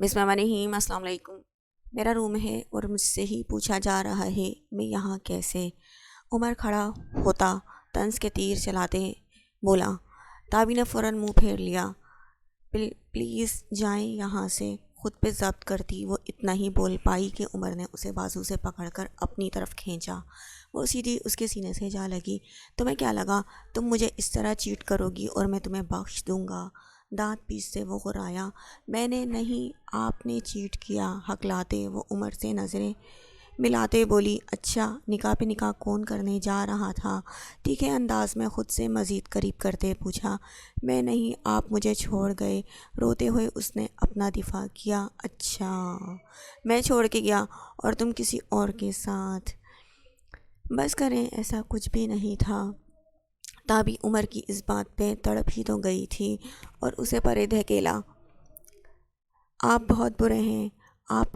بسم اللہ الرحمن الرحیم۔ السلام علیکم۔ میرا روم ہے اور مجھ سے ہی پوچھا جا رہا ہے میں یہاں کیسے۔ عمر کھڑا ہوتا طنز کے تیر چلاتے بولا۔ تابی نے فوراً منہ پھیر لیا۔ پلیز جائیں یہاں سے۔ خود پہ ضبط کرتی وہ اتنا ہی بول پائی کہ عمر نے اسے بازو سے پکڑ کر اپنی طرف کھینچا۔ وہ سیدھی اس کے سینے سے جا لگی۔ تمہیں کیا لگا تم مجھے اس طرح چیٹ کرو گی اور میں تمہیں بخش دوں گا؟ دانت پیستے وہ غرایا۔ میں نے نہیں، آپ نے چیٹ کیا۔ ہکلاتے وہ عمر سے نظریں ملاتے بولی۔ اچھا، نکاح پہ نکاح کون کرنے جا رہا تھا؟ تیکھے انداز میں خود سے مزید قریب کرتے پوچھا۔ میں نہیں، آپ مجھے چھوڑ گئے۔ روتے ہوئے اس نے اپنا دفاع کیا۔ اچھا، میں چھوڑ کے گیا اور تم کسی اور کے ساتھ؟ بس کریں، ایسا کچھ بھی نہیں تھا۔ تابی عمر کی اس بات پہ تڑپ ہی تو گئی تھی اور اسے پرے دھکیلا۔ آپ بہت برے ہیں۔ آپ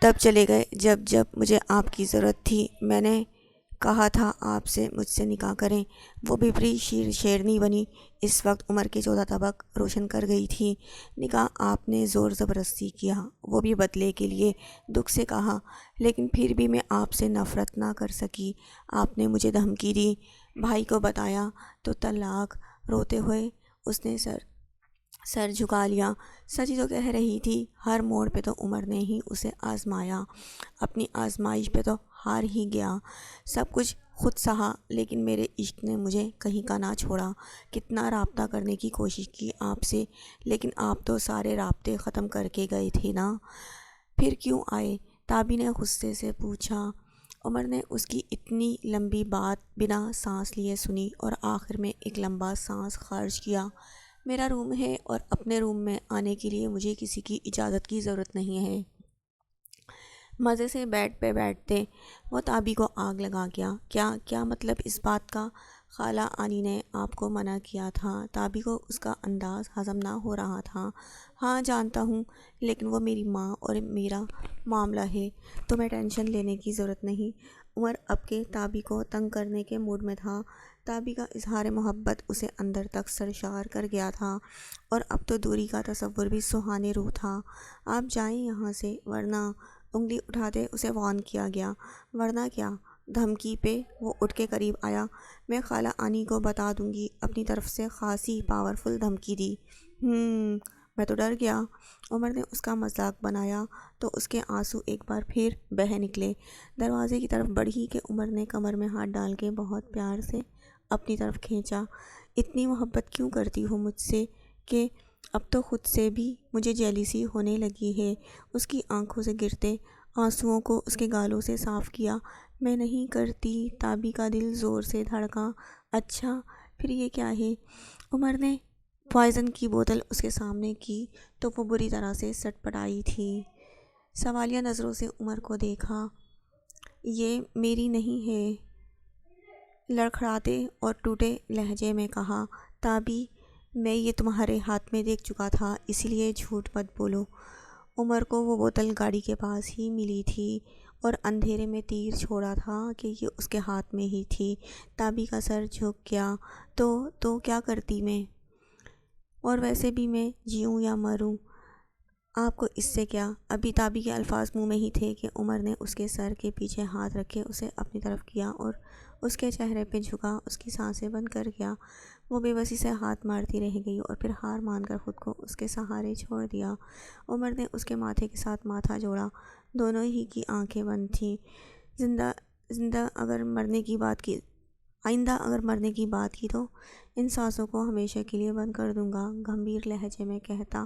تب چلے گئے جب مجھے آپ کی ضرورت تھی۔ میں نے کہا تھا آپ سے مجھ سے نکاح کریں۔ وہ بھیپری شیرنی بنی۔ اس وقت عمر کے 14 طبق روشن کر گئی تھی۔ نکاح آپ نے زور زبردستی کیا، وہ بھی بدلے کے لیے، دکھ سے کہا، لیکن پھر بھی میں آپ سے نفرت نہ کر سکی۔ آپ نے مجھے دھمکی دی، بھائی کو بتایا تو طلاق۔ روتے ہوئے اس نے سر جھکا لیا۔ سچ ہی تو کہہ رہی تھی۔ ہر موڑ پہ تو عمر نے ہی اسے آزمایا، اپنی آزمائش پہ تو ہار ہی گیا۔ سب کچھ خود سہا، لیکن میرے عشق نے مجھے کہیں کا نہ چھوڑا۔ کتنا رابطہ کرنے کی کوشش کی آپ سے، لیکن آپ تو سارے رابطے ختم کر کے گئے تھے نا۔ پھر کیوں آئے؟ تابی نے غصے سے پوچھا۔ عمر نے اس کی اتنی لمبی بات بنا سانس لیے سنی اور آخر میں ایک لمبا سانس خارج کیا۔ میرا روم ہے اور اپنے روم میں آنے کے لیے مجھے کسی کی اجازت کی ضرورت نہیں ہے۔ مزے سے بیڈ پہ بیٹھتے وہ تابی کو آگ لگا گیا۔ کیا مطلب اس بات کا؟ خالہ آنی نے آپ کو منع کیا تھا۔ تابی کو اس کا انداز ہضم نہ ہو رہا تھا۔ ہاں جانتا ہوں، لیکن وہ میری ماں اور میرا معاملہ ہے، تمہیں ٹینشن لینے کی ضرورت نہیں۔ عمر اب کے تابی کو تنگ کرنے کے موڈ میں تھا۔ تابی کا اظہار محبت اسے اندر تک سرشار کر گیا تھا اور اب تو دوری کا تصور بھی سہانے روح تھا۔ آپ جائیں یہاں سے ورنہ، انگلی اٹھاتے اسے وارن کیا گیا۔ ورنہ کیا؟ دھمکی پہ وہ اٹھ کے قریب آیا۔ میں خالہ آنی کو بتا دوں گی۔ اپنی طرف سے خاصی پاورفل دھمکی دی۔ میں تو ڈر گیا۔ عمر نے اس کا مذاق بنایا تو اس کے آنسو ایک بار پھر بہہ نکلے۔ دروازے کی طرف بڑھی کہ عمر نے کمر میں ہاتھ ڈال کے بہت پیار سے اپنی طرف کھینچا۔ اتنی محبت کیوں کرتی ہو مجھ سے کہ اب تو خود سے بھی مجھے جیلیسی ہونے لگی ہے؟ اس کی آنکھوں سے گرتے آنسوؤں کو اس کے گالوں سے صاف کیا۔ میں نہیں کرتی۔ تابی کا دل زور سے دھڑکا۔ اچھا، پھر یہ کیا ہے؟ عمر نے پوائزن کی بوتل اس کے سامنے کی تو وہ بری طرح سے سٹ پٹائی تھی۔ سوالیہ نظروں سے عمر کو دیکھا۔ یہ میری نہیں ہے، لڑکھڑاتے اور ٹوٹے لہجے میں کہا۔ تابی، میں یہ تمہارے ہاتھ میں دیکھ چکا تھا، اسی لیے جھوٹ مت بولو۔ عمر کو وہ بوتل گاڑی کے پاس ہی ملی تھی اور اندھیرے میں تیر چھوڑا تھا کہ یہ اس کے ہاتھ میں ہی تھی۔ تابی کا سر جھک گیا۔ تو کیا کرتی میں؟ اور ویسے بھی میں جیوں یا مروں، آپ کو اس سے کیا؟ ابھی تابی کے الفاظ منہ میں ہی تھے کہ عمر نے اس کے سر کے پیچھے ہاتھ رکھے اسے اپنی طرف کیا اور اس کے چہرے پہ جھکا۔ اس کی سانسیں بند کر گیا۔ وہ بے بسی سے ہاتھ مارتی رہ گئی اور پھر ہار مان کر خود کو اس کے سہارے چھوڑ دیا۔ عمر نے اس کے ماتھے کے ساتھ ماتھا جوڑا۔ دونوں ہی کی آنکھیں بند تھیں۔ آئندہ اگر مرنے کی بات کی تو ان سانسوں کو ہمیشہ کے لیے بند کر دوں گا، گمبھیر لہجے میں کہتا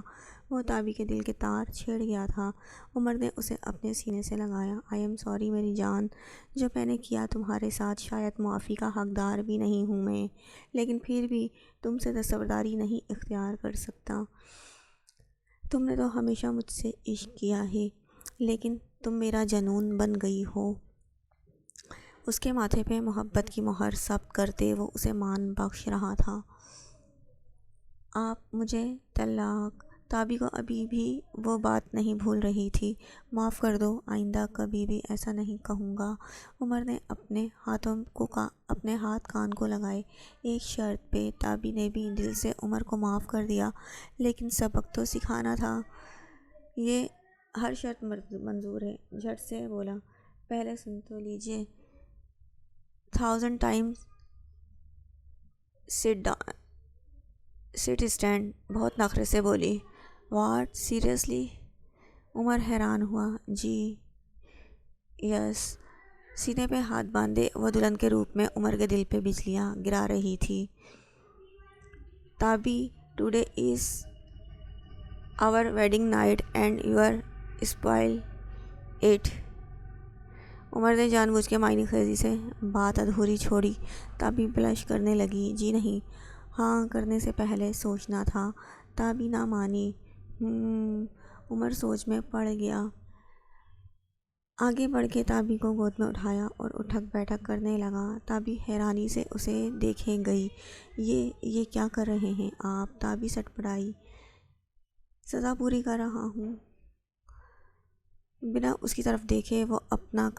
وہ تابی کے دل کے تار چھیڑ گیا تھا۔ عمر نے اسے اپنے سینے سے لگایا۔ آئی ایم سوری میری جان، جو میں نے کیا تمہارے ساتھ، شاید معافی کا حقدار بھی نہیں ہوں میں، لیکن پھر بھی تم سے دستبرداری نہیں اختیار کر سکتا۔ تم نے تو ہمیشہ مجھ سے عشق کیا ہے، لیکن تم میرا جنون بن گئی ہو۔ اس کے ماتھے پہ محبت کی مہر ثبت کرتے وہ اسے مان بخش رہا تھا۔ آپ مجھے طلاق؟ تابی کو ابھی بھی وہ بات نہیں بھول رہی تھی۔ معاف کر دو، آئندہ کبھی بھی ایسا نہیں کہوں گا۔ عمر نے اپنے ہاتھ کان کو لگائے۔ ایک شرط پہ۔ تابی نے بھی دل سے عمر کو معاف کر دیا، لیکن سبق تو سکھانا تھا۔ یہ ہر شرط منظور ہے۔ جھٹ سے بولا، پہلے سن تو لیجیے۔ 1000 times سٹ اسٹینڈ، بہت نخرے سے بولی۔ What seriously? عمر حیران ہوا۔ جی یس۔ سینے پہ ہاتھ باندھے وہ دلہن کے روپ میں عمر کے دل پہ بجلیاں گرا رہی تھی۔ Tabi, today is our wedding night and you are spoil it. Umar نے جان بوجھ کے معنی خیزی سے بات ادھوری چھوڑی۔ تابی بلش کرنے لگی۔ جی نہیں، ہاں کرنے سے پہلے سوچنا تھا۔ تابی نہ مانی۔ عمر سوچ میں پڑ گیا۔ آگے بڑھ کے تابی کو گود میں اٹھایا اور اٹھک بیٹھک کرنے لگا۔ تابی حیرانی سے اسے دیکھے گئی۔ یہ کیا کر رہے ہیں آپ؟ تابی سٹپٹائی۔ سزا پوری کر رہا ہوں۔ بنا اس کی طرف دیکھے وہ اپنا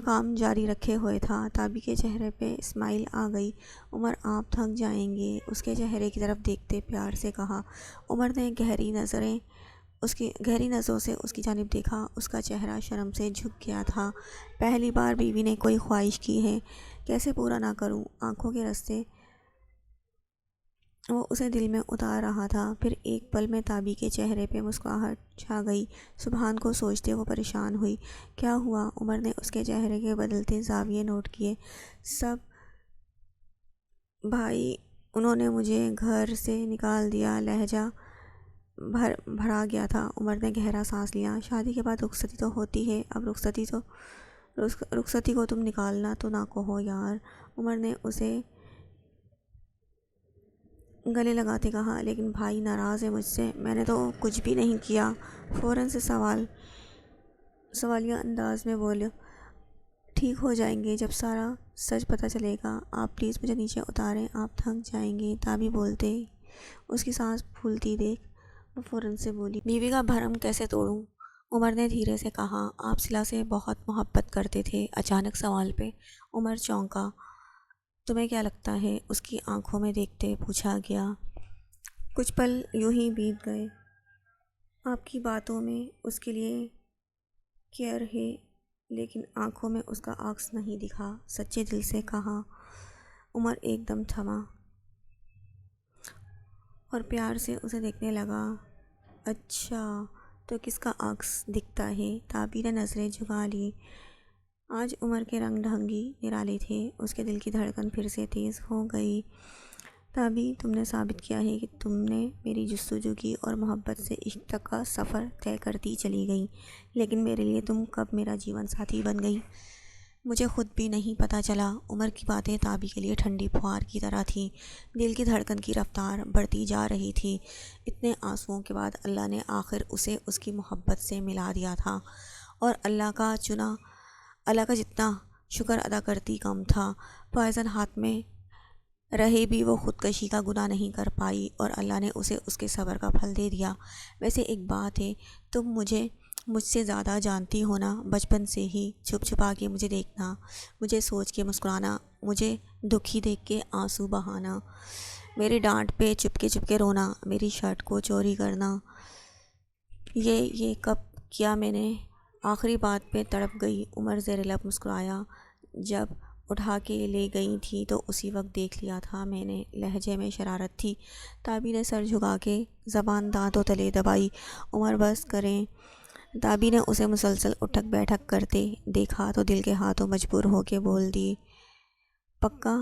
کام جاری رکھے ہوئے تھا۔ تابی کے چہرے پہ اسمائل آ گئی۔ عمر آپ تھک جائیں گے، اس کے چہرے کی طرف دیکھتے پیار سے کہا۔ عمر نے گہری نظروں سے اس کی جانب دیکھا۔ اس کا چہرہ شرم سے جھک گیا تھا۔ پہلی بار بیوی نے کوئی خواہش کی ہے، کیسے پورا نہ کروں؟ آنکھوں کے رستے وہ اسے دل میں اتار رہا تھا۔ پھر ایک پل میں تابی کے چہرے پہ مسکراہٹ چھا گئی۔ سبحان کو سوچتے وہ پریشان ہوئی۔ کیا ہوا؟ عمر نے اس کے چہرے کے بدلتے زاویے نوٹ کیے۔ سب بھائی، انہوں نے مجھے گھر سے نکال دیا۔ لہجہ بھرا گیا تھا۔ عمر نے گہرا سانس لیا۔ شادی کے بعد رخصتی تو ہوتی ہے، اب رخصتی کو تم نکالنا تو نہ کہو یار۔ عمر نے اسے گلے لگاتے کہا۔ لیکن بھائی ناراض ہے مجھ سے، میں نے تو کچھ بھی نہیں کیا۔ فوراً سے سوالیہ انداز میں بولے۔ ٹھیک ہو جائیں گے جب سارا سچ پتہ چلے گا۔ آپ پلیز مجھے نیچے اتاریں، آپ تھک جائیں گے۔ تابی بولتے اس کی سانس پھولتی دیکھ وہ فوراً سے بولی، بیوی کا بھرم کیسے توڑوں؟ عمر نے دھیرے سے کہا۔ آپ صلہ سے بہت محبت کرتے تھے۔ اچانک سوال پہ عمر چونکا۔ تمہیں کیا لگتا ہے؟ اس کی آنکھوں میں دیکھتے پوچھا گیا۔ کچھ پل یوں ہی بیت گئے۔ آپ کی باتوں میں اس کے لیے کیئر ہے، لیکن آنکھوں میں اس کا عکس نہیں دکھا۔ سچے دل سے کہا۔ عمر ایک دم تھما اور پیار سے اسے دیکھنے لگا۔ اچھا، تو کس کا عکس دکھتا ہے؟ تابی نے نظریں جھکا لی۔ آج عمر کے رنگ ڈھنگ نرالے تھے۔ اس کے دل کی دھڑکن پھر سے تیز ہو گئی۔ تابی، تم نے ثابت کیا ہے کہ تم نے میری جستجو کی اور محبت سے عشق تک کا سفر طے کرتی چلی گئی، لیکن میرے لیے تم کب میرا جیون ساتھی بن گئی؟ مجھے خود بھی نہیں پتہ چلا۔ عمر کی باتیں تابی کے لیے ٹھنڈی پھوار کی طرح تھیں۔ دل کی دھڑکن کی رفتار بڑھتی جا رہی تھی۔ اتنے آنسوؤں کے بعد اللہ نے آخر اسے اس کی محبت سے ملا دیا تھا، اور اللہ کا جتنا شکر ادا کرتی کم تھا۔ پوائزن ہاتھ میں رہے بھی وہ خودکشی کا گناہ نہیں کر پائی، اور اللہ نے اسے اس کے صبر کا پھل دے دیا۔ ویسے ایک بات ہے، تم مجھ سے زیادہ جانتی ہو نا، بچپن سے ہی چھپ چھپا کے مجھے دیکھنا، مجھے سوچ کے مسکرانا، مجھے دکھی دیکھ کے آنسو بہانا، میری ڈانٹ پہ چپ کے رونا، میری شرٹ کو چوری کرنا، یہ کب کیا میں نے؟ آخری بات پہ تڑپ گئی۔ عمر زیر لب مسکرایا۔ جب اٹھا کے لے گئی تھی تو اسی وقت دیکھ لیا تھا میں نے، لہجے میں شرارت تھی۔ تابی نے سر جھکا کے زبان دانتوں تلے دبائی۔ عمر بس کریں۔ تابی نے اسے مسلسل اٹھک بیٹھک کرتے دیکھا تو دل کے ہاتھوں مجبور ہو کے بول دی، پکا؟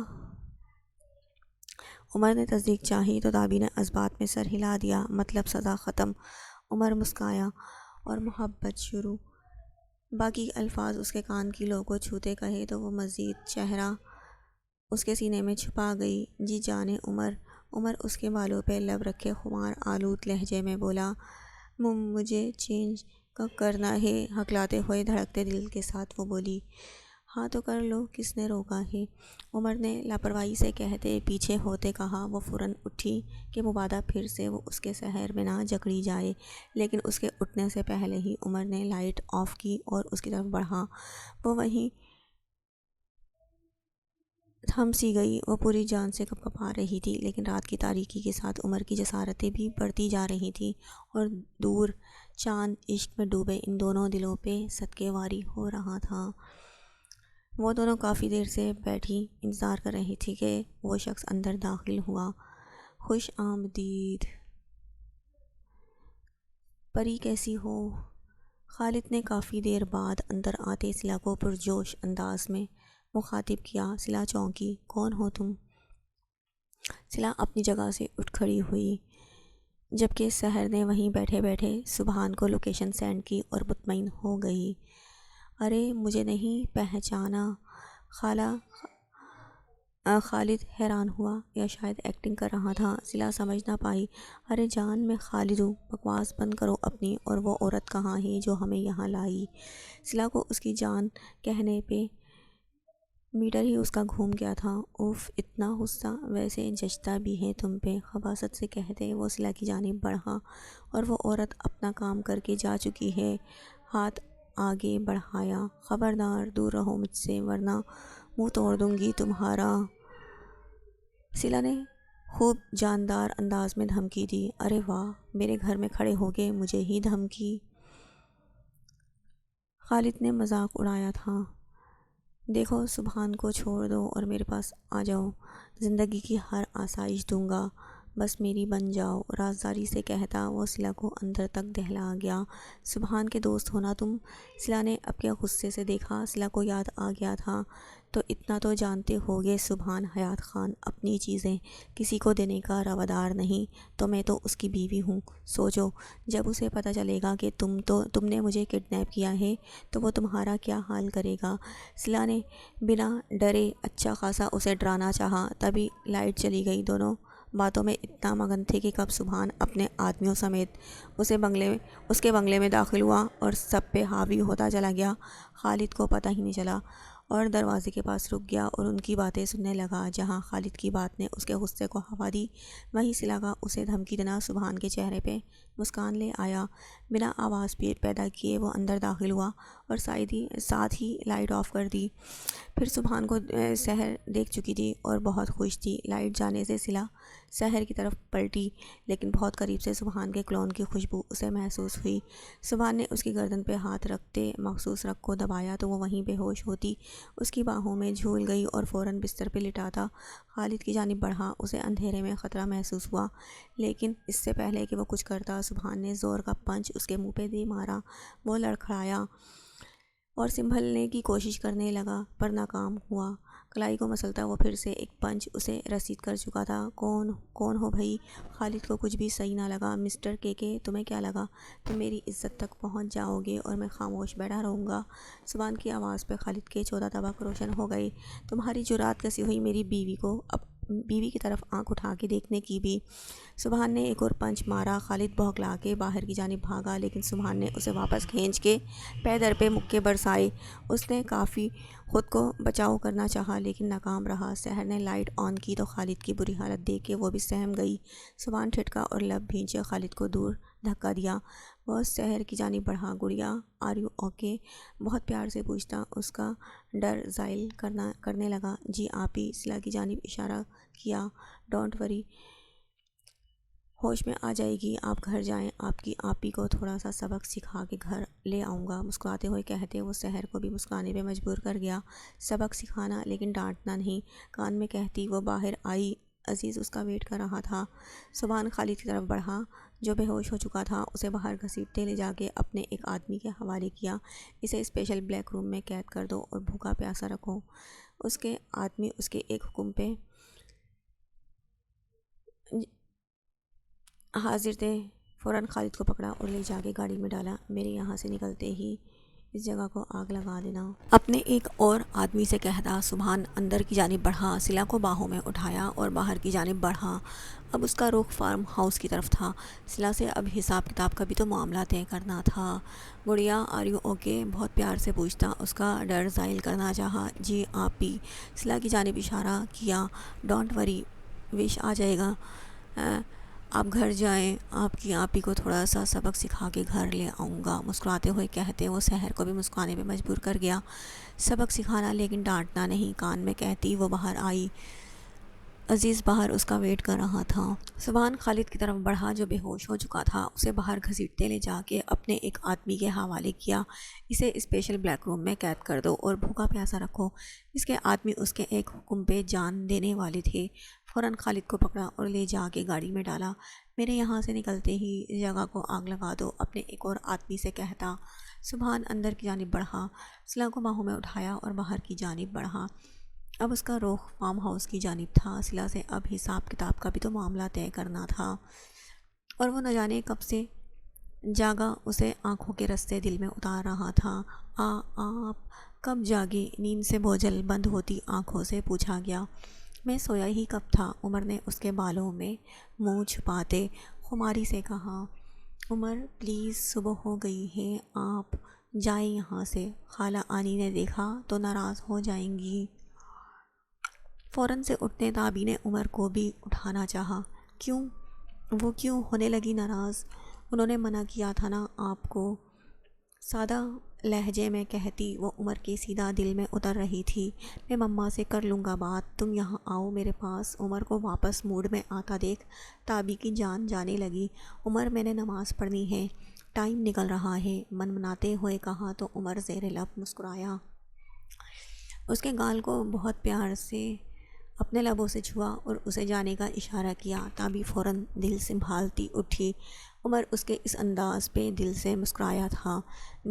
عمر نے تصدیق چاہی تو تابی نے اس بات میں سر ہلا دیا۔ مطلب سزا ختم۔ عمر مسکرایا اور محبت شروع۔ باقی الفاظ اس کے کان کی لو کو چھوتے کہے تو وہ مزید چہرہ اس کے سینے میں چھپا گئی۔ جی جانے عمر۔ عمر اس کے بالوں پہ لب رکھے خمار آلود لہجے میں بولا، مجھے چینج کرنا ہے۔ ہکلاتے ہوئے دھڑکتے دل کے ساتھ وہ بولی، ہاں تو کر لو، کس نے روکا ہے؟ عمر نے لاپرواہی سے کہتے پیچھے ہوتے کہا۔ وہ فوراً اٹھی کہ مبادا پھر سے وہ اس کے سحر میں نہ جکڑی جائے، لیکن اس کے اٹھنے سے پہلے ہی عمر نے لائٹ آف کی اور اس کی طرف بڑھا۔ وہ وہیں تھم سی گئی، وہ پوری جان سے کپکپا رہی تھی، لیکن رات کی تاریکی کے ساتھ عمر کی جسارتیں بھی بڑھتی جا رہی تھیں اور دور چاند عشق میں ڈوبے ان دونوں دلوں پہ صدقے واری ہو رہا تھا۔ وہ دونوں کافی دیر سے بیٹھی انتظار کر رہی تھی کہ وہ شخص اندر داخل ہوا۔ خوش آمدید پری، کیسی ہو؟ خالد نے کافی دیر بعد اندر آتے صلہ کو پرجوش انداز میں مخاطب کیا۔ صلہ چونکی، کون ہو تم؟ صلہ اپنی جگہ سے اٹھ کھڑی ہوئی، جبکہ سحر نے وہیں بیٹھے بیٹھے سبحان کو لوکیشن سینڈ کی اور مطمئن ہو گئی۔ ارے مجھے نہیں پہچانا خالہ؟ خالد حیران ہوا، یا شاید ایکٹنگ کر رہا تھا۔ صلہ سمجھ نہ پائی۔ ارے جان، میں خالد ہوں، بکواس بند کرو اپنی، اور وہ عورت کہاں ہے جو ہمیں یہاں لائی؟ صلہ کو اس کی جان کہنے پہ میٹر ہی اس کا گھوم گیا تھا۔ اوف، اتنا غصہ؟ ویسے جچتا بھی ہے تم پہ، خباثت سے کہتے وہ صلہ کی جانب بڑھا، اور وہ عورت اپنا کام کر کے جا چکی ہے۔ ہاتھ آگے بڑھایا، خبردار دور رہو مجھ سے ورنہ منہ توڑ دوں گی تمہارا۔ صلہ نے خوب جاندار انداز میں دھمکی دی۔ ارے واہ، میرے گھر میں کھڑے ہو کے مجھے ہی دھمکی؟ خالد نے مذاق اڑایا تھا۔ دیکھو، سبحان کو چھوڑ دو اور میرے پاس آ جاؤ، زندگی کی ہر آسائش دوں گا، بس میری بن جاؤ، رازداری سے کہتا وہ صلہ کو اندر تک دہلا گیا۔ سبحان کے دوست ہونا تم؟ صلہ نے اب کے غصے سے دیکھا۔ صلہ کو یاد آ گیا تھا، تو اتنا تو جانتے ہوگے سبحان حیات خان اپنی چیزیں کسی کو دینے کا روادار نہیں، تو میں تو اس کی بیوی ہوں۔ سوچو، جب اسے پتہ چلے گا کہ تم نے مجھے کڈنیپ کیا ہے تو وہ تمہارا کیا حال کرے گا؟ صلہ نے بنا ڈرے اچھا خاصا اسے ڈرانا چاہا، تبھی لائٹ چلی گئی۔ دونوں باتوں میں اتنا مگن تھے کہ کب سبحان اپنے آدمیوں سمیت اس کے بنگلے میں داخل ہوا اور سب پہ حاوی ہوتا چلا گیا، خالد کو پتہ ہی نہیں چلا، اور دروازے کے پاس رک گیا اور ان کی باتیں سننے لگا۔ جہاں خالد کی بات نے اس کے غصے کو ہوا دی، وہیں صلہ کا اسے دھمکی دینا سبحان کے چہرے پہ مسکان لے آیا۔ بنا آواز پیدا کیے وہ اندر داخل ہوا اور ساتھ ہی لائٹ آف کر دی۔ پھر سبحان کو سحر دیکھ چکی تھی اور بہت خوش تھی۔ لائٹ جانے سے صلہ سحر کی طرف پلٹی، لیکن بہت قریب سے سبحان کے کلون کی خوشبو اسے محسوس ہوئی۔ سبحان نے اس کی گردن پہ ہاتھ رکھتے مخصوص رگ کو دبایا تو وہ وہیں بے ہوش ہوتی اس کی باہوں میں جھول گئی اور فوراً بستر پہ لٹاتا خالد کی جانب بڑھا۔ اسے اندھیرے میں خطرہ محسوس ہوا، لیکن اس سے پہلے کہ وہ کچھ کرتا سبحان نے زور کا پنچ اس کے منہ پہ دے مارا۔ وہ لڑکھڑایا اور سنبھلنے کی کوشش کرنے لگا، پر ناکام ہوا۔ کلائی کو مسلتا وہ پھر سے ایک پنچ اسے رسید کر چکا تھا۔ کون ہو بھئی؟ خالد کو کچھ بھی صحیح نہ لگا۔ مسٹر کے تمہیں کیا لگا تم میری عزت تک پہنچ جاؤ گے اور میں خاموش بیٹھا رہوں گا؟ سبحان کی آواز پہ خالد کے 14 طبق روشن ہو گئے۔ تمہاری جرأت کیسی ہوئی میری بیوی کی طرف آنکھ اٹھا کے دیکھنے کی بھی؟ سبحان نے ایک اور پنچ مارا۔ خالد بھوکلا کے باہر کی جانب بھاگا، لیکن سبحان نے اسے واپس کھینچ کے پے در پہ مکے برسائے۔ اس نے کافی خود کو بچاؤ کرنا چاہا، لیکن ناکام رہا۔ سحر نے لائٹ آن کی تو خالد کی بری حالت دیکھ کے وہ بھی سہم گئی۔ سبحان ٹھٹکا اور لب بھینچے خالد کو دور دھکا دیا۔ وہ سحر کی جانب بڑھا۔ گڑیا، آر یو اوکے؟ بہت پیار سے پوچھتا، اس کا ڈر زائل کرنے لگا۔ جی آپی، صلہ کی جانب اشارہ کیا۔ ڈونٹ وری، ہوش میں آ جائے گی، آپ گھر جائیں، آپ کی آپی کو تھوڑا سا سبق سکھا کے گھر لے آؤں گا۔ مسکراتے ہوئے کہتے وہ سحر کو بھی مسکرانے پہ مجبور کر گیا۔ سبق سکھانا، لیکن ڈانٹنا نہیں، کان میں کہتی وہ باہر آئی۔ عزیز اس کا ویٹ کر رہا تھا۔ سبحان خالد کی طرف بڑھا جو بے ہوش ہو چکا تھا، اسے باہر گھسیٹتے لے جا کے اپنے ایک آدمی کے حوالے کیا۔ اسے اسپیشل بلیک روم میں قید کر دو اور بھوکا پیاسا رکھو۔ اس کے آدمی اس کے ایک حکم پہ حاضر تھے۔ فوراً خالد کو پکڑا اور لے جا کے گاڑی میں ڈالا۔ میرے یہاں سے نکلتے ہی اس جگہ کو آگ لگا دینا۔ اپنے ایک اور آدمی سے کہتا سبحان اندر کی جانب بڑھا، صلہ کو باہوں میں اٹھایا اور باہر کی جانب بڑھا۔ اب اس کا رخ فارم ہاؤس کی طرف تھا۔ صلہ سے اب حساب کتاب کا بھی تو معاملہ طے کرنا تھا۔ گڑیا، آر یو اوکے؟ بہت پیار سے پوچھتا، اس کا ڈر زائل کرنا چاہا۔ جی آپی، صلہ کی جانب اشارہ کیا۔ ڈونٹ وری، وش آ جائے گا، آپ گھر جائیں، آپ کی آپی کو تھوڑا سا سبق سکھا کے گھر لے آؤں گا، مسکراتے ہوئے کہتے وہ سحر کو بھی مسکرانے پہ مجبور کر گیا۔ سبق سکھانا لیکن ڈانٹنا نہیں، کان میں کہتی وہ باہر آئی۔ عزیز باہر اس کا ویٹ کر رہا تھا۔ سبحان خالد کی طرف بڑھا جو بے ہوش ہو چکا تھا، اسے باہر گھسیٹتے لے جا کے اپنے ایک آدمی کے حوالے کیا۔ اسے اسپیشل بلیک روم میں قید کر دو اور بھوکا پیاسا رکھو۔ اس کے آدمی اس کے ایک حکم پہ جان دینے والے تھے۔ فوراً خالد کو پکڑا اور لے جا کے گاڑی میں ڈالا۔ میرے یہاں سے نکلتے ہی اس جگہ کو آگ لگا دو، اپنے ایک اور آدمی سے کہتا۔ سبحان اندر کی جانب بڑھا، سلا کو باہوں میں اٹھایا اور باہر کی جانب بڑھا۔ اب اس کا رخ فارم ہاؤس کی جانب تھا۔ سلا سے اب حساب کتاب کا بھی تو معاملہ طے کرنا تھا، اور وہ نہ جانے کب سے جاگا اسے آنکھوں کے رستے دل میں اتار رہا تھا۔ آپ کب جاگے؟ نیند سے بوجھل بند ہوتی آنکھوں سے پوچھا گیا۔ میں سویا ہی کب تھا، عمر نے اس کے بالوں میں منہ چھپاتے خماری سے کہا۔ عمر پلیز، صبح ہو گئی ہے، آپ جائیں یہاں سے، خالہ آنی نے دیکھا تو ناراض ہو جائیں گی۔ فوراً سے اٹھتے تابی نے عمر کو بھی اٹھانا چاہا۔ کیوں؟ وہ کیوں ہونے لگی ناراض؟ انہوں نے منع کیا تھا نا آپ کو، سادہ لہجے میں کہتی وہ عمر کے سیدھا دل میں اتر رہی تھی۔ میں مما سے کر لوں گا بات، تم یہاں آؤ میرے پاس۔ عمر کو واپس موڈ میں آتا دیکھ تابی کی جان جانے لگی۔ عمر میں نے نماز پڑھنی ہے، ٹائم نکل رہا ہے، منمناتے ہوئے کہا تو عمر زیر لب مسکرایا۔ اس کے گال کو بہت پیار سے اپنے لبوں سے چھوا اور اسے جانے کا اشارہ کیا۔ تابی فوراً دل سنبھالتی اٹھی۔ عمر اس کے اس انداز پہ دل سے مسکرایا تھا۔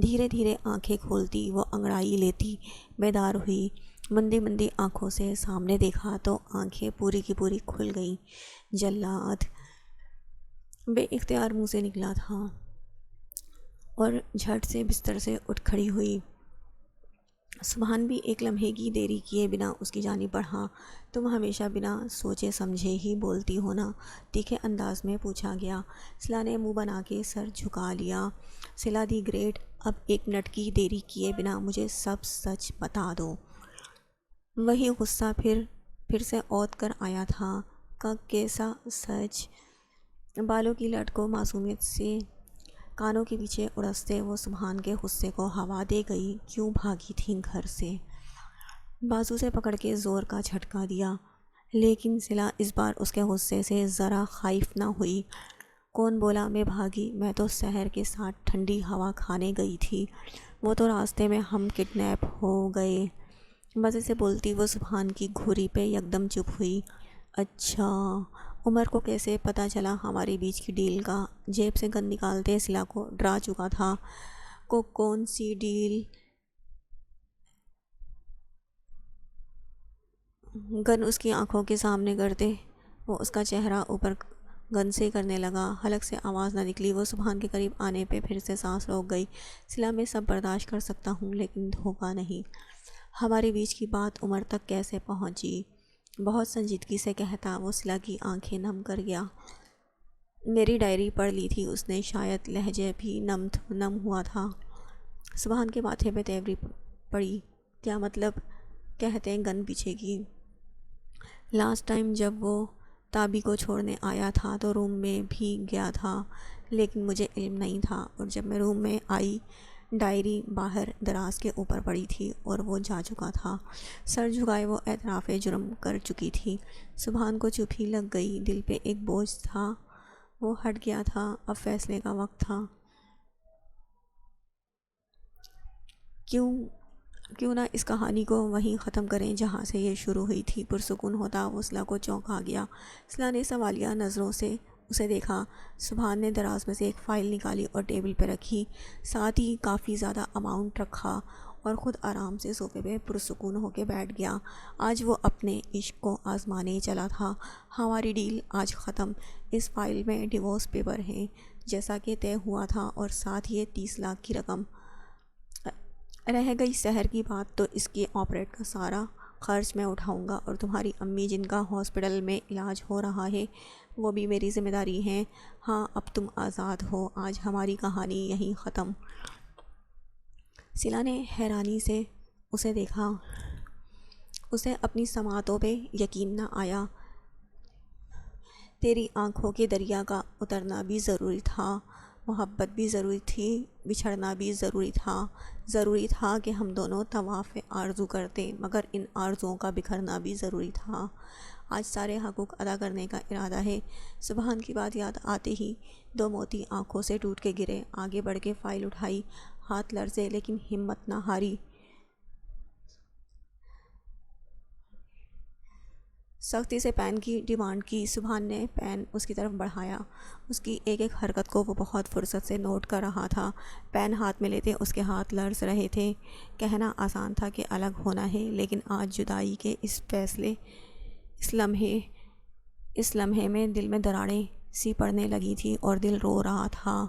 دھیرے دھیرے آنکھیں کھولتی وہ انگڑائی لیتی بیدار ہوئی۔ مندی مندی آنکھوں سے سامنے دیکھا تو آنکھیں پوری کی پوری کھل گئیں۔ جلاد بے اختیار منہ سے نکلا تھا اور جھٹ سے بستر سے اٹھ کھڑی ہوئی۔ سبحان بھی ایک لمحے کی دیری کیے بنا اس کی جانب بڑھا۔ تم ہمیشہ بنا سوچے سمجھے ہی بولتی ہو نا؟ تیکھے انداز میں پوچھا گیا۔ سلا نے منہ بنا کے سر جھکا لیا۔ سلا دی گریٹ، اب ایک منٹ کی دیری کیے بنا مجھے سب سچ بتا دو۔ وہی غصہ پھر سے اوت کر آیا تھا۔ کیسا سچ؟ بالوں کی لٹ کو معصومیت سے کانوں کے پیچھے اڑستے وہ سبحان کے غصے کو ہوا دے گئی۔ کیوں بھاگی تھیں گھر سے؟ بازو سے پکڑ کے زور کا جھٹکا دیا، لیکن سلا اس بار اس کے غصے سے ذرا خائف نہ ہوئی۔ کون بولا میں بھاگی؟ میں تو سحر کے ساتھ ٹھنڈی ہوا کھانے گئی تھی، وہ تو راستے میں ہم کڈنیپ ہو گئے۔ مزے سے بولتی وہ سبحان کی گھوری پہ یکدم چپ ہوئی۔ اچھا، عمر کو کیسے پتہ چلا ہمارے بیچ کی ڈیل کا؟ جیب سے گن نکالتے سلا کو ڈرا چکا تھا۔ کون سی ڈیل؟ گن اس کی آنکھوں کے سامنے کرتے وہ اس کا چہرہ اوپر گن سے کرنے لگا۔ حلق سے آواز نہ نکلی۔ وہ سبحان کے قریب آنے پہ پھر سے سانس روک گئی۔ سلا میں سب برداشت کر سکتا ہوں لیکن دھوکہ نہیں۔ ہمارے بیچ کی بات عمر تک کیسے پہنچی؟ بہت سنجیدگی سے کہتا وہ سلا کی آنکھیں نم کر گیا۔ میری ڈائری پڑھ لی تھی اس نے، شاید لہجے بھی نم ہوا تھا۔ سبحان کے ماتھے پہ تیوری پڑی۔ کیا مطلب؟ کہتے گن پیچھے کی۔ لاسٹ ٹائم جب وہ تابی کو چھوڑنے آیا تھا تو روم میں بھی گیا تھا، لیکن مجھے علم نہیں تھا، اور جب میں روم میں آئی ڈائری باہر دراز کے اوپر پڑی تھی اور وہ جا چکا تھا۔ سر جھکائے وہ اعتراف جرم کر چکی تھی۔ سبحان کو چپ ہی لگ گئی۔ دل پہ ایک بوجھ تھا، وہ ہٹ گیا تھا۔ اب فیصلے کا وقت تھا۔ کیوں نہ اس کہانی کو وہیں ختم کریں جہاں سے یہ شروع ہوئی تھی؟ پرسکون ہوتا وہ سلا کو چونکا گیا۔ سلا نے سوالیہ نظروں سے اسے دیکھا۔ سبحان نے دراز میں سے ایک فائل نکالی اور ٹیبل پہ رکھی، ساتھ ہی کافی زیادہ اماؤنٹ رکھا، اور خود آرام سے صوفے پہ پرسکون ہو کے بیٹھ گیا۔ آج وہ اپنے عشق کو آزمانے چلا تھا۔ ہماری ڈیل آج ختم۔ اس فائل میں ڈیورس پیپر ہیں جیسا کہ طے ہوا تھا، اور ساتھ یہ 30 لاکھ کی رقم۔ رہ گئی سحر کی بات تو اس کی آپریٹ کا سارا خرچ میں اٹھاؤں گا، اور تمہاری امی جن کا ہاسپٹل میں علاج ہو رہا ہے وہ بھی میری ذمہ داری ہے۔ ہاں، اب تم آزاد ہو۔ آج ہماری کہانی یہیں ختم۔ سلا نے حیرانی سے اسے دیکھا۔ اسے اپنی سماعتوں پہ یقین نہ آیا۔ تیری آنکھوں کے دریا کا اترنا بھی ضروری تھا، محبت بھی ضروری تھی، بچھڑنا بھی ضروری تھا کہ ہم دونوں طواف آرزو کرتے، مگر ان آرزوؤں کا بکھرنا بھی ضروری تھا۔ آج سارے حقوق ادا کرنے کا ارادہ ہے۔ سبحان کی بات یاد آتے ہی دو موتی آنکھوں سے ٹوٹ کے گرے۔ آگے بڑھ کے فائل اٹھائی، ہاتھ لرزے لیکن ہمت نہ ہاری۔ سختی سے پین کی ڈیمانڈ کی۔ سبحان نے پین اس کی طرف بڑھایا۔ اس کی ایک ایک حرکت کو وہ بہت فرصت سے نوٹ کر رہا تھا۔ پین ہاتھ میں لیتے اس کے ہاتھ لرز رہے تھے۔ کہنا آسان تھا کہ الگ ہونا ہے، لیکن آج جدائی کے اس فیصلے، اس لمحے میں دل میں دراڑیں سی پڑنے لگی تھی اور دل رو رہا تھا۔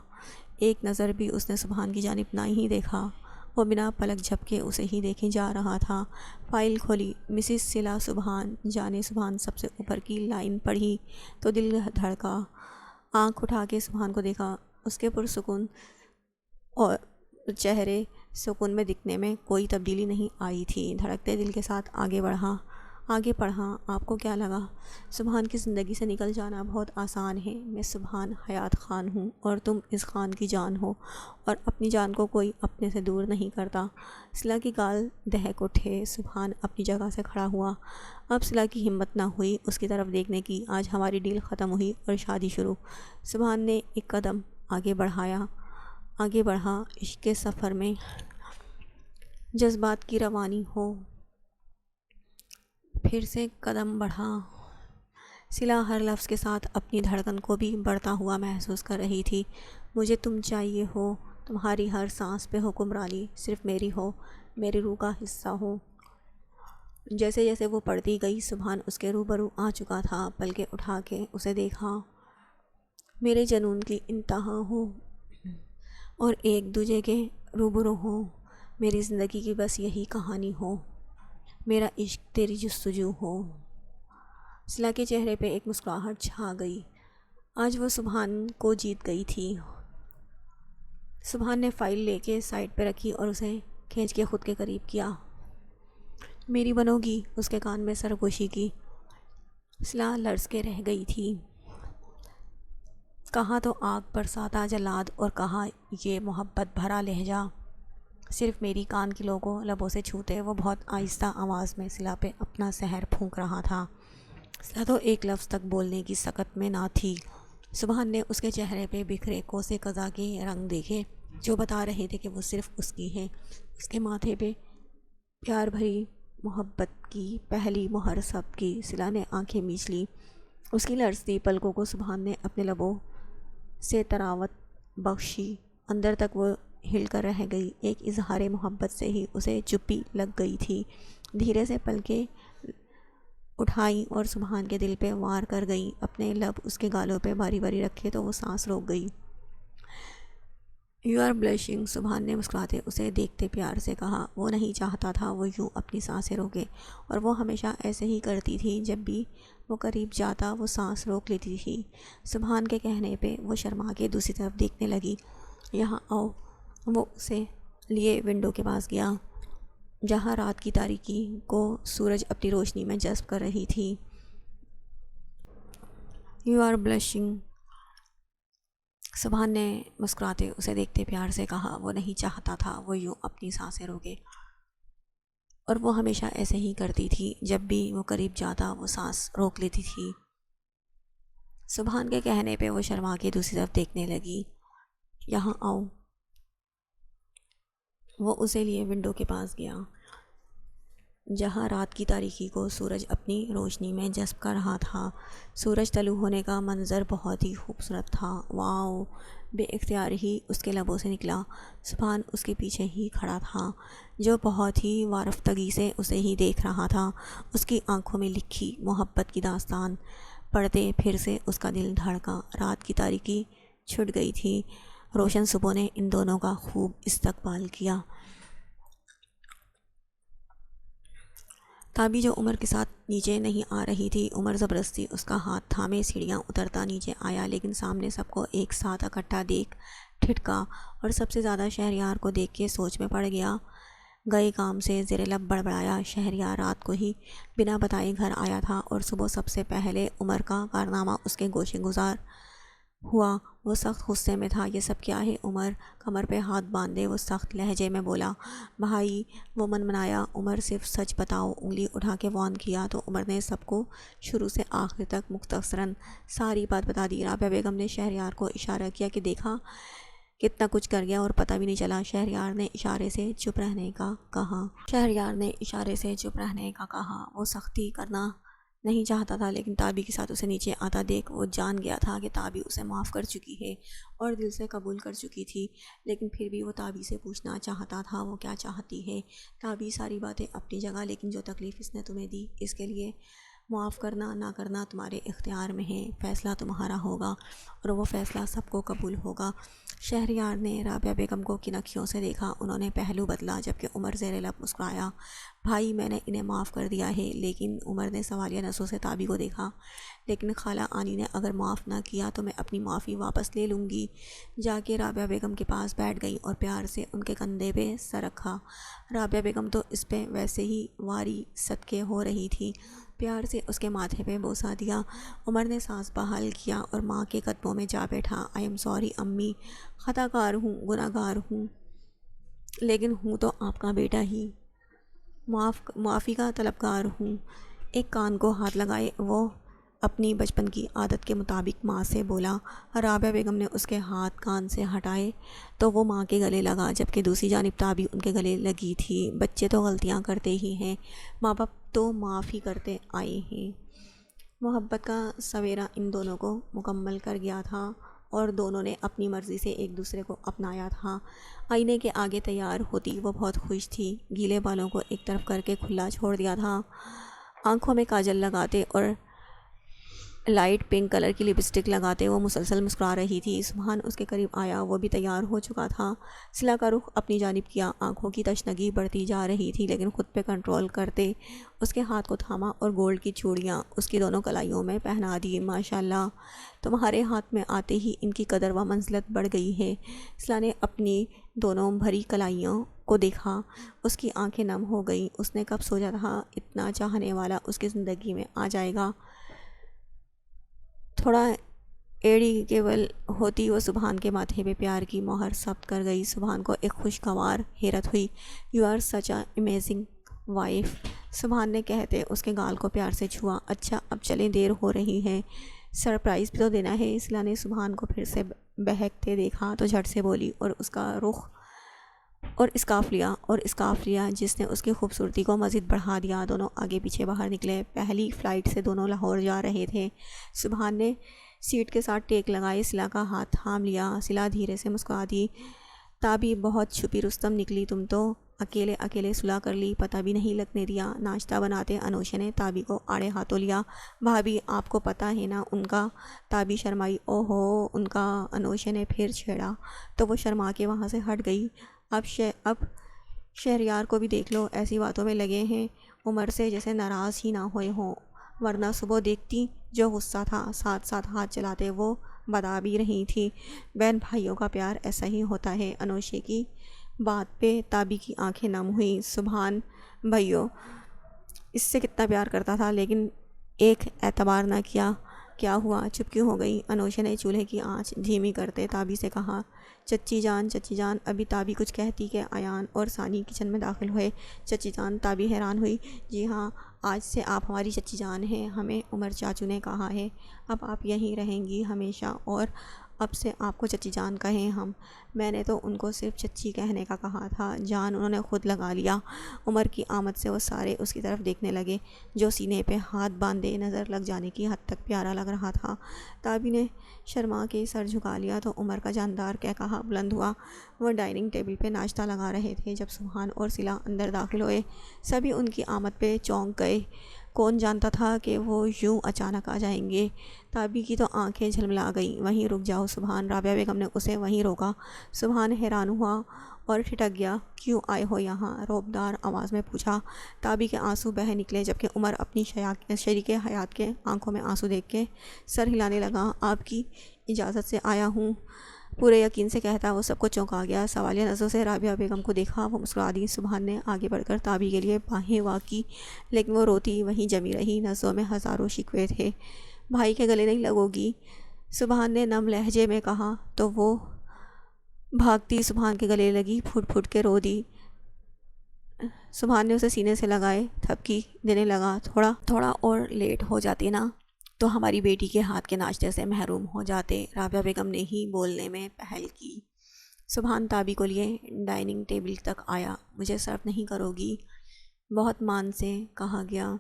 ایک نظر بھی اس نے سبحان کی جانب نہ ہی دیکھا، وہ بنا پلک جھپکے اسے ہی دیکھے جا رہا تھا۔ فائل کھولی، مسز سلا سبحان جانے سبحان سب سے اوپر کی لائن پڑھی تو دل دھڑکا۔ آنکھ اٹھا کے سبحان کو دیکھا، اس کے پرسکون اور چہرے سکون میں دکھنے میں کوئی تبدیلی نہیں آئی تھی۔ دھڑکتے دل کے ساتھ آگے پڑھا، آپ کو کیا لگا؟ سبحان کی زندگی سے نکل جانا بہت آسان ہے۔ میں سبحان حیات خان ہوں اور تم اس خان کی جان ہو، اور اپنی جان کو کوئی اپنے سے دور نہیں کرتا۔ سلا کی گال دہک اٹھے۔ سبحان اپنی جگہ سے کھڑا ہوا۔ اب سلا کی ہمت نہ ہوئی اس کی طرف دیکھنے کی۔ آج ہماری ڈیل ختم ہوئی اور شادی شروع۔ سبحان نے ایک قدم آگے بڑھا۔ عشق کے سفر میں جذبات کی روانی ہو، پھر سے قدم بڑھا۔ سلا ہر لفظ کے ساتھ اپنی دھڑکن کو بھی بڑھتا ہوا محسوس کر رہی تھی۔ مجھے تم چاہیے ہو، تمہاری ہر سانس پہ حکمرانی صرف میری ہو، میری روح کا حصہ ہو۔ جیسے جیسے وہ پڑھتی گئی، سبحان اس کے روبرو آ چکا تھا۔ پلکیں اٹھا کے اسے دیکھا۔ میرے جنون کی انتہا ہو اور ایک دوجے کے روبرو ہو، میری زندگی کی بس یہی کہانی ہو، میرا عشق تیری جستجو ہو۔ سلا کے چہرے پہ ایک مسکراہٹ چھا گئی۔ آج وہ سبحان کو جیت گئی تھی۔ سبحان نے فائل لے کے سائڈ پہ رکھی اور اسے کھینچ کے خود کے قریب کیا۔ میری بنو گی؟ اس کے کان میں سرگوشی کی۔ سلا لرز کے رہ گئی تھی۔ کہا تو آگ برساتا جلاد، اور کہا یہ محبت بھرا لہجہ صرف میری کان کی لو کو لبوں سے چھوتے۔ وہ بہت آہستہ آواز میں سلا پہ اپنا زہر پھونک رہا تھا۔ سلا تو ایک لفظ تک بولنے کی سکت میں نہ تھی۔ سبحان نے اس کے چہرے پہ بکھرے کوسے قضا کے رنگ دیکھے جو بتا رہے تھے کہ وہ صرف اس کی ہے۔ اس کے ماتھے پہ پیار بھری محبت کی پہلی مہر سب کی۔ سلا نے آنکھیں میچ لی۔ اس کی لرزتی پلکوں کو سبحان نے اپنے لبوں سے تراوت بخشی۔ اندر تک وہ ہل کر رہ گئی۔ ایک اظہار محبت سے ہی اسے چپی لگ گئی تھی۔ دھیرے سے پلکیں اٹھائیں اور سبحان کے دل پہ وار کر گئی۔ اپنے لب اس کے گالوں پہ باری باری رکھے تو وہ سانس روک گئی۔ یو آر بلشنگ، سبحان نے مسکراتے اسے دیکھتے پیار سے کہا۔ وہ نہیں چاہتا تھا وہ یوں اپنی سانسیں روکے، اور وہ ہمیشہ ایسے ہی کرتی تھی۔ جب بھی وہ قریب جاتا وہ سانس روک لیتی تھی۔ سبحان کے کہنے پہ وہ شرما کے دوسری طرف دیکھنے لگی۔ یہاں آؤ۔ وہ اسے لیے ونڈو کے پاس گیا، جہاں رات کی تاریکی کو سورج اپنی روشنی میں جذب کر رہی تھی۔ یو آر بلشنگ، سبحان نے مسکراتے اسے دیکھتے پیار سے کہا۔ وہ نہیں چاہتا تھا وہ یوں اپنی سانسیں روکے، اور وہ ہمیشہ ایسے ہی کرتی تھی۔ جب بھی وہ قریب جاتا وہ سانس روک لیتی تھی۔ سبحان کے کہنے پہ وہ شرما کے دوسری طرف دیکھنے لگی۔ یہاں آؤ۔ وہ اسے لیے ونڈو کے پاس گیا، جہاں رات کی تاریکی کو سورج اپنی روشنی میں جذب کر رہا تھا۔ سورج طلوع ہونے کا منظر بہت ہی خوبصورت تھا۔ واؤ! بے اختیار ہی اس کے لبوں سے نکلا۔ سبحان اس کے پیچھے ہی کھڑا تھا، جو بہت ہی وارفتگی سے اسے ہی دیکھ رہا تھا۔ اس کی آنکھوں میں لکھی محبت کی داستان پڑھتے پھر سے اس کا دل دھڑکا۔ رات کی تاریکی چھٹ گئی تھی۔ روشن صبح نے ان دونوں کا خوب استقبال کیا۔ تابی جو عمر کے ساتھ نیچے نہیں آ رہی تھی، عمر زبردستی اس کا ہاتھ تھامے سیڑھیاں اترتا نیچے آیا، لیکن سامنے سب کو ایک ساتھ اکٹھا دیکھ ٹھٹکا، اور سب سے زیادہ شہریار کو دیکھ کے سوچ میں پڑ گیا۔ گئے کام سے زیر لب بڑبڑایا۔ شہریار رات کو ہی بنا بتائے گھر آیا تھا اور صبح سب سے پہلے عمر کا کارنامہ اس کے گوشے گزار ہوا۔ وہ سخت غصے میں تھا۔ یہ سب کیا ہے عمر؟ کمر پہ ہاتھ باندھے وہ سخت لہجے میں بولا۔ بھائی، وہ منمنایا۔ عمر صرف سچ بتاؤ۔ انگلی اٹھا کے وارن کیا تو عمر نے سب کو شروع سے آخر تک مختصراً ساری بات بتا دی۔ رابعہ بیگم نے شہریار کو اشارہ کیا کہ دیکھا کتنا کچھ کر گیا اور پتہ بھی نہیں چلا۔ شہریار نے اشارے سے چپ رہنے کا کہا۔ وہ سختی کرنا نہیں چاہتا تھا، لیکن تابی کے ساتھ اسے نیچے آتا دیکھ وہ جان گیا تھا کہ تابی اسے معاف کر چکی ہے اور دل سے قبول کر چکی تھی، لیکن پھر بھی وہ تابی سے پوچھنا چاہتا تھا وہ کیا چاہتی ہے۔ تابی، ساری باتیں اپنی جگہ، لیکن جو تکلیف اس نے تمہیں دی اس کے لیے معاف کرنا نہ کرنا تمہارے اختیار میں ہے۔ فیصلہ تمہارا ہوگا اور وہ فیصلہ سب کو قبول ہوگا۔ شہریار نے رابعہ بیگم کو کن اکھیوں سے دیکھا۔ انہوں نے پہلو بدلا جبکہ عمر زیر لب مسکرایا۔ بھائی، میں نے انہیں معاف کر دیا ہے، لیکن عمر نے سوالیہ نظروں سے تابی کو دیکھا۔ لیکن خالہ آنی نے اگر معاف نہ کیا تو میں اپنی معافی واپس لے لوں گی۔ جا کے رابعہ بیگم کے پاس بیٹھ گئی اور پیار سے ان کے کندھے پہ سر رکھا۔ رابعہ بیگم تو اس پہ ویسے ہی واری صدقے ہو رہی تھی۔ پیار سے اس کے ماتھے پہ بوسہ دیا۔ عمر نے سانس بحال کیا اور ماں کے قدموں میں جا بیٹھا۔ آئی ایم سوری امی، خطا کار ہوں، گناہ گار ہوں، لیکن ہوں تو آپ کا بیٹا ہی، معافی کا طلبگار ہوں۔ ایک کان کو ہاتھ لگائے وہ اپنی بچپن کی عادت کے مطابق ماں سے بولا۔ رابعہ بیگم نے اس کے ہاتھ کان سے ہٹائے تو وہ ماں کے گلے لگا، جبکہ دوسری جانب تابی ان کے گلے لگی تھی۔ بچے تو غلطیاں کرتے ہی ہیں، ماں باپ تو معاف ہی کرتے آئے ہیں۔ محبت کا سویرا ان دونوں کو مکمل کر گیا تھا اور دونوں نے اپنی مرضی سے ایک دوسرے کو اپنایا تھا۔ آئینے کے آگے تیار ہوتی وہ بہت خوش تھی۔ گیلے بالوں کو ایک طرف کر کے کھلا چھوڑ دیا تھا۔ آنکھوں میں کاجل لگاتے اور لائٹ پنک کلر کی لپسٹک لگاتے وہ مسلسل مسکرا رہی تھی۔ سبحان اس کے قریب آیا، وہ بھی تیار ہو چکا تھا۔ صلہ کا رخ اپنی جانب کیا، آنکھوں کی تشنگی بڑھتی جا رہی تھی، لیکن خود پہ کنٹرول کرتے اس کے ہاتھ کو تھاما اور گولڈ کی چوڑیاں اس کی دونوں کلائیوں میں پہنا دی۔ ماشاءاللہ، تمہارے ہاتھ میں آتے ہی ان کی قدر و منزلت بڑھ گئی ہے۔ صلہ نے اپنی دونوں بھری کلائیوں کو دیکھا، اس کی آنکھیں نم ہو گئیں۔ اس نے کب سوچا تھا اتنا چاہنے والا اس کی زندگی میں آ جائے گا۔ تھوڑا ایڈیکیبل ہوتی وہ سبحان کے ماتھے پہ پیار کی مہر ثبت کر گئی۔ سبحان کو ایک خوشگوار حیرت ہوئی۔ You are such a amazing wife, Subhan نے کہتے اس کے گال کو پیار سے چھوا۔ اچھا اب چلیں، دیر ہو رہی ہے، سرپرائز بھی تو دینا ہے۔ صلہ نے سبحان کو پھر سے بہکتے دیکھا تو جھٹ سے بولی اور اس کا رخ اور اسکارف لیا جس نے اس کی خوبصورتی کو مزید بڑھا دیا۔ دونوں آگے پیچھے باہر نکلے۔ پہلی فلائٹ سے دونوں لاہور جا رہے تھے۔ سبحان نے سیٹ کے ساتھ ٹیک لگائے، صلہ کا ہاتھ تھام لیا۔ صلہ دھیرے سے مسکرا دی۔ تابی، بہت چھپی رستم نکلی تم تو، اکیلے صلح کر لی، پتہ بھی نہیں لگنے دیا۔ ناشتہ بناتے انوشے نے تابی کو آڑے ہاتھوں لیا۔ بھابھی آپ کو پتہ ہے نا ان کا؟ تابی شرمائی۔ اوہو ان کا، انوشے نے پھر چھیڑا تو وہ شرما کے وہاں سے ہٹ گئی۔ اب شہریار کو بھی دیکھ لو، ایسی باتوں میں لگے ہیں عمر سے جیسے ناراض ہی نہ ہوئے ہوں، ورنہ صبح دیکھتی جو غصہ تھا، ساتھ ساتھ ہاتھ چلاتے وہ بتا بھی رہی تھی۔ بہن بھائیوں کا پیار ایسا ہی ہوتا ہے۔ انوشے کی بات پہ تابی کی آنکھیں نم ہوئیں۔ سبحان بھائیوں اس سے کتنا پیار کرتا تھا، لیکن ایک اعتبار نہ کیا، کیا ہوا؟ چپ کیوں ہو گئی؟ انوشے نے چولہے کی آنچ دھیمی کرتے تابی سے کہا۔ چچی جان، ابھی تابی کچھ کہتی کہ ایان اور ثانی کچن میں داخل ہوئے۔ چچی جان، تابی حیران ہوئی۔ جی ہاں، آج سے آپ ہماری چچی جان ہیں، ہمیں عمر چاچو نے کہا ہے، اب آپ یہیں رہیں گی ہمیشہ اور اب سے آپ کو چچی جان کہیں ہم۔ میں نے تو ان کو صرف چچی کہنے کا کہا تھا جان انہوں نے خود لگا لیا۔ عمر کی آمد سے وہ سارے اس کی طرف دیکھنے لگے، جو سینے پہ ہاتھ باندھے نظر لگ جانے کی حد تک پیارا لگ رہا تھا۔ تابی نے شرما کے سر جھکا لیا تو عمر کا جاندار قہقہا بلند ہوا۔ وہ ڈائننگ ٹیبل پہ ناشتہ لگا رہے تھے جب سبحان اور صلہ اندر داخل ہوئے۔ سبھی ان کی آمد پہ چونک گئے، کون جانتا تھا کہ وہ یوں اچانک آ جائیں گے۔ تابی کی تو آنکھیں جھلملا گئیں۔ وہیں رک جاؤ سبحان، رابعہ بیگم نے اسے وہیں روکا۔ سبحان حیران ہوا اور ٹھٹک گیا۔ کیوں آئے ہو یہاں؟ روبدار آواز میں پوچھا۔ تابی کے آنسو بہہ نکلے جبکہ عمر اپنی شریک حیات کے آنکھوں میں آنسو دیکھ کے سر ہلانے لگا۔ آپ کی اجازت سے آیا ہوں، پورے یقین سے کہتا وہ سب کو چونکا گیا۔ سوالیہ نظروں سے رابعہ بیگم کو دیکھا، وہ مسکرا دی۔ سبحان نے آگے بڑھ کر تابی کے لیے باہیں وا کی، لیکن وہ روتی وہیں جمی رہی۔ نظروں میں ہزاروں شکوے تھے۔ بھائی کے گلے نہیں لگو گی؟ سبحان نے نم لہجے میں کہا تو وہ بھاگتی سبحان کے گلے لگی، پھٹ پھٹ کے رو دی۔ سبحان نے اسے سینے سے لگائے تھپکی دینے لگا، تھوڑا اور لیٹ ہو جاتی نا تو ہماری بیٹی کے ہاتھ کے ناشتے سے محروم ہو جاتے۔ رابعہ بیگم نے ہی بولنے میں پہل کی۔ سبحان تابی کو لیے ڈائننگ ٹیبل تک آیا۔ مجھے سرو نہیں کرو گی؟ بہت مان سے کہا گیا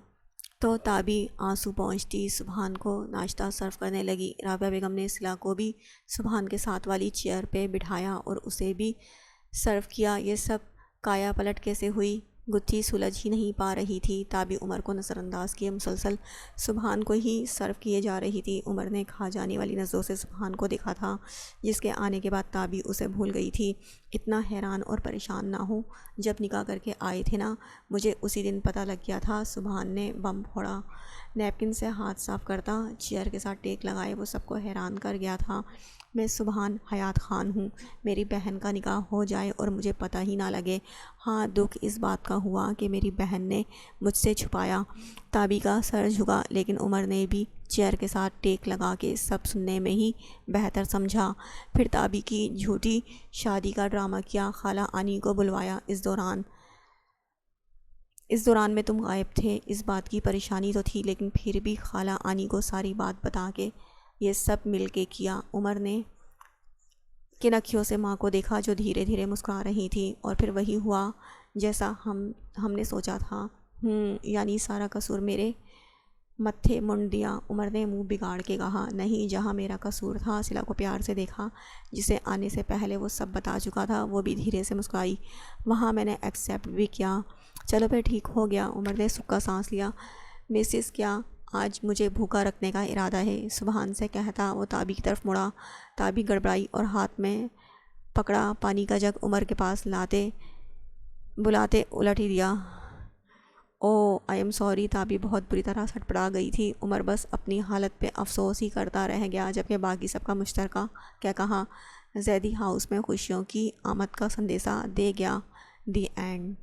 تو تابی آنسو پہنچتی سبحان کو ناشتہ سرو کرنے لگی۔ رابعہ بیگم نے صلہ کو بھی سبحان کے ساتھ والی چیئر پہ بٹھایا اور اسے بھی سرو کیا۔ یہ سب کایا پلٹ کیسے ہوئی؟ گتھی سلجھ ہی نہیں پا رہی تھی۔ تابی عمر کو نظر انداز کیے مسلسل سبحان کو ہی سرو کیے جا رہی تھی۔ عمر نے کھا جانے والی نظروں سے سبحان کو دیکھا تھا، جس کے آنے کے بعد تابی اسے بھول گئی تھی۔ اتنا حیران اور پریشان نہ ہو، جب نکاح کر کے آئے تھے نا، مجھے اسی دن پتہ لگ گیا تھا۔ سبحان نے بم پھوڑا، نیپکن سے ہاتھ صاف کرتا چیئر کے ساتھ ٹیک لگائے۔ وہ سب کو حیران کر گیا تھا۔ میں سبحان حیات خان ہوں، میری بہن کا نکاح ہو جائے اور مجھے پتہ ہی نہ لگے۔ ہاں، دکھ اس بات کا ہوا کہ میری بہن نے مجھ سے چھپایا۔ تابی کا سر جھکا، لیکن عمر نے بھی چیئر کے ساتھ ٹیک لگا کے سب سننے میں ہی بہتر سمجھا۔ پھر تابی کی جھوٹی شادی کا ڈرامہ کیا، خالہ انی کو بلوایا۔ اس دوران میں تم غائب تھے۔ اس بات کی پریشانی تو تھی، لیکن پھر بھی خالہ انی کو ساری بات بتا کے یہ سب مل کے کیا۔ عمر نے کن اکھیوں سے ماں کو دیکھا جو دھیرے دھیرے مسکرا رہی تھی، اور پھر وہی ہوا جیسا ہم نے سوچا تھا۔ یعنی سارا قصور میرے متھے منڈ دیا۔ عمر نے منہ بگاڑ کے کہا، نہیں، جہاں میرا قصور تھا۔ صلہ کو پیار سے دیکھا، جسے آنے سے پہلے وہ سب بتا چکا تھا۔ وہ بھی دھیرے سے مسکرائی، وہاں میں نے ایکسیپٹ بھی کیا۔ چلو پھر ٹھیک ہو گیا۔ عمر نے سکا سانس لیا۔ مسز، کیا آج مجھے بھوکا رکھنے کا ارادہ ہے؟ سبحان سے کہتا وہ تابی کی طرف مڑا۔ تابی گڑبڑائی اور ہاتھ میں پکڑا پانی کا جگ عمر کے پاس بلاتے الٹ ہی دیا۔ او آئی ایم سوری۔ تابی بہت بری طرح سٹپٹا گئی تھی۔ عمر بس اپنی حالت پہ افسوس ہی کرتا رہ گیا، جبکہ باقی سب کا مشترکہ کیا کہا زیدی ہاؤس میں خوشیوں کی آمد کا سندیسہ دے گیا۔ The end.